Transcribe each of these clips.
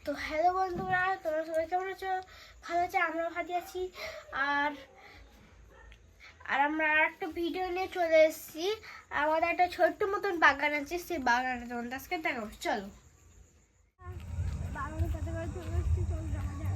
তো হ্যালো বন্ধুরা, তোমরা সবাই কেমন আছো? ভালো আছে, আমরা ভালো আছি। আর আর আমরা একটা ভিডিও নিয়ে চলে এসেছি। আমাদের একটা ছোট্ট মতন বাগান আছে, সেই বাগানে তোমাদের আজকে দেখাবো। চলো বাগানে সাথে করে চলে এসেছি, চলো দেখা যাক।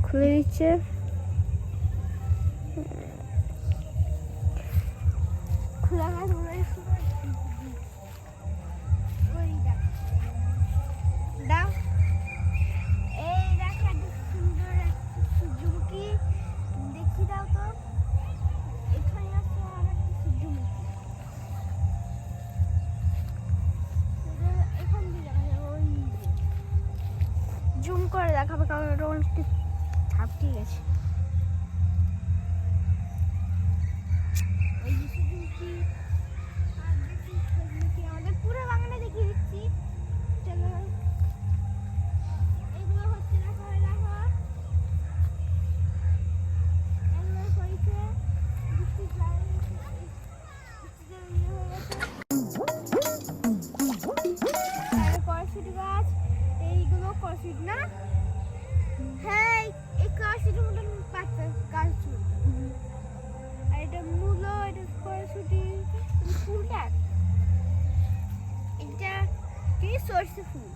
খুলে দিচ্ছে, খোলা গাছ দাও। এই দেখো এত সুন্দর সূর্যমুখী, দেখি দাও তো। এখানে আছে আর একটা সূর্যমুখী, এখান দিয়ে দেখা যাবে। ওই জুম করে দেখাবে, কারণ ওটা অনেকটা ঝাপটি গেছে। এই যে সূর্যমুখী আর দেখি সূর্যমুখী আমাদের পুরো বাগানে দেখিয়ে দিচ্ছি। চলো, এগুলো হচ্ছে দেখো, দেখো এগুলো হয়েছে বৃষ্টির জল, বৃষ্টির ইয়ে হয়ে গেছে। আর কড়াইশুঁটি গাছ, এইগুলো কড়াইশুঁটি না? হ্যাঁ, এই কড়াইশুঁটির মতন পাতা গাছ। আর এটা মূলো, এটা কড়াইশুঁটি, ফুলটা এটা কি সরষে ফুল,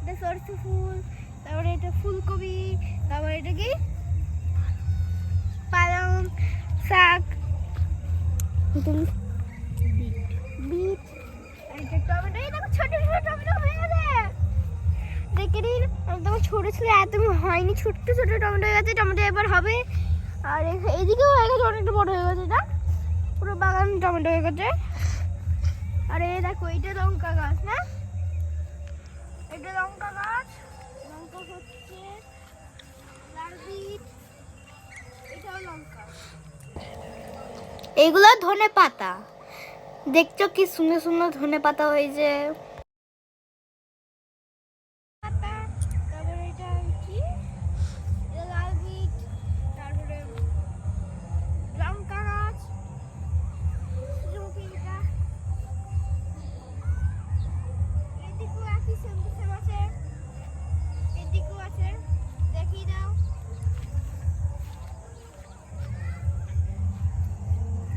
এটা সরষে ফুল। তারপরে এটা ফুলকপি, তারপরে এটা কি পালং শাক, বিট, আর এটা টমেটো। এই দেখো ছোট ছোট টমেটো হয়ে গেছে, দেখে নিন। তোমার ছোট ছিল, এত হয়নি, ছোট্ট ছোট টমেটো হয়ে গেছে। টমেটো এবার হবে। আর এদিকেও হয়ে গেছে, অনেকটা বড় হয়ে গেছে, এটা পুরো বাগান টমেটো হয়ে গেছে। আর এই দেখো, এটা লঙ্কা গাছ না, এটা লঙ্কা গাছ। লঙ্কা হচ্ছে লাল বিট, এটাও লঙ্কা। এগুলো ধনে পাতা, দেখছো কি সুন্দর সুন্দর ধনে পাতা হয়েছে। তারপরে এটা কি, এটা লাল বিট, তারপরে লঙ্কা গাছ, সূর্যমুখীটা। এদিকেও একই সেম আছে, এদিকেও আছে, দেখিয়ে দাও।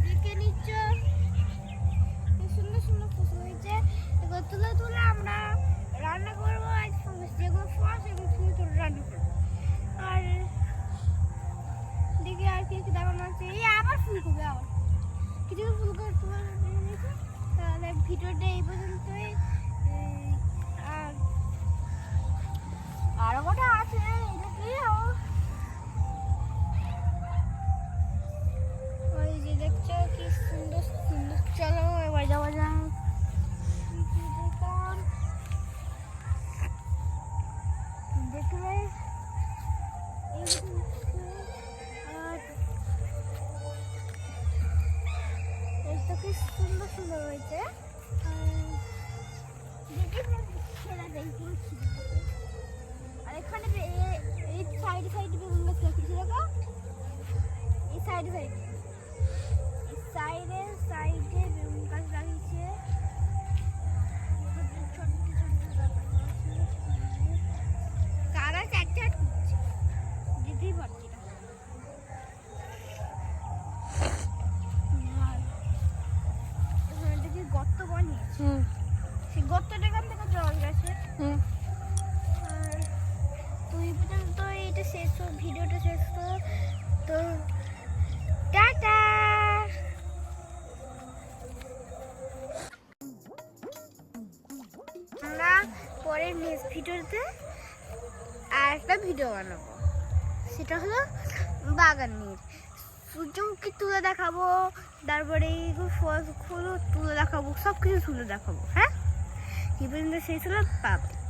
দেখে নিচ্ছ সুন্দর সুন্দর ফসল হয়েছে। এগুলো তুলে তুলে আমরা রান্না করবো। আজ যেগুলো ফল সেগুলো তুলে তুলে রান্না করবো। আর দেখি আর কি কি দেখানো আছে। এই আবার ফুলকপি, আবার কিছু ফুলকপি তুলে নিয়েছি। তাহলে ভিডিওটা এই পর্যন্তই। আর আরো কটা আছে, এটা কি ওই যে দেখছো কি সুন্দর সুন্দর। চলো এবার যাওয়া যাক। দেখবে এটা কি সুন্দর সুন্দর হয়েছে। আর এখানে এই সাইডে সাইডে বেগুন গাছ লাগিয়েছি, দেখো এই সাইডে সাইডে, এই সাইডে সাইডে বেগুন গাছ লাগিয়েছে। কারা চ্যাট চ্যাট করছে, যেতেই পারছি না। দেখি গর্ত বানিয়েছে, সেই গর্তটা এখান থেকে জল গেছে। আর তো এই পর্যন্ত এটা শেষ, ভিডিওটা শেষ। তো টাটা। আমরা পরের নেক্সট ভিডিওতে আর একটা ভিডিও বানাবো, সেটা হলো বাগান নিয়ে। সূর্যমুখী তুলে দেখাবো, তারপরে এইগুলো ফলগুলো তুলে দেখাবো, সব কিছু তুলে দেখাবো। হ্যাঁ, কি পর্যন্ত সেই ছিল পাবে।